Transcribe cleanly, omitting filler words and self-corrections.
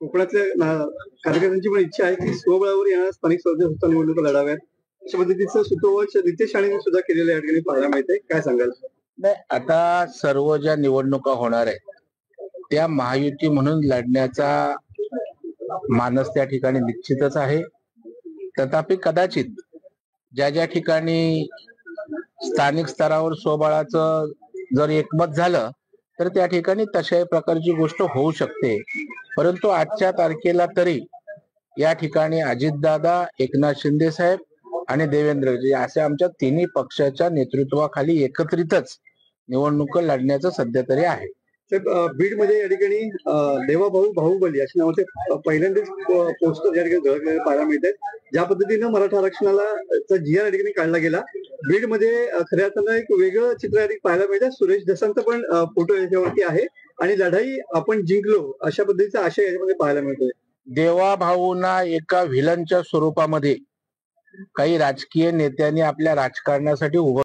कोकणातल्या कार्यकर्त्यांची पण इच्छा आहे की स्वबळावर येणाऱ्या स्थानिक स्वराज्य निवडणुका लढाव्यात. अशा पद्धतीचं सुतोवाच नितेश राणेंनी सुद्धा केलेलं या ठिकाणी पाहायला मिळतंय. काय सांगाल? नाही, आता सर्व ज्या निवडणुका होणार आहेत त्या महायुती म्हणून लढण्याचा मानस त्या ठिकाणी निश्चितच आहे. तथापि कदाचित ज्या ज्या ठिकाणी स्थानिक स्तरावर स्वबळाचं जर एकमत झालं तर त्या ठिकाणी तशा प्रकारची गोष्ट होऊ शकते. परंतु आजच्या तारखेला तरी या ठिकाणी अजितदादा, एकनाथ शिंदे साहेब आणि देवेंद्रजी अशा आमच्या तिन्ही पक्षाच्या नेतृत्वाखाली एकत्रितच निवडणूक लढण्याचं सध्या तरी आहे. बीड मध्ये या ठिकाणी देवाभाऊ बाहुबली अशा नावाचे पहिल्यांदाच पोस्टर या ठिकाणी झळकलेले पाहायला मिळत आहेत. ज्या पद्धतीनं मराठा आरक्षणाला जी या ठिकाणी काढला गेला, बीड मध्ये खऱ्या अर्थानं एक वेगळं चित्र या ठिकाणी पाहायला मिळतं. सुरेश दसांचा पण फोटो याच्यावरती आहे आणि लढाई आपण जिंकलो अशा पद्धतीचा आशय याच्यामध्ये पाहायला मिळतोय. देवाभाऊंना एका व्हिलनच्या स्वरूपामध्ये काही राजकीय नेत्यांनी आपल्या राजकारणासाठी उभं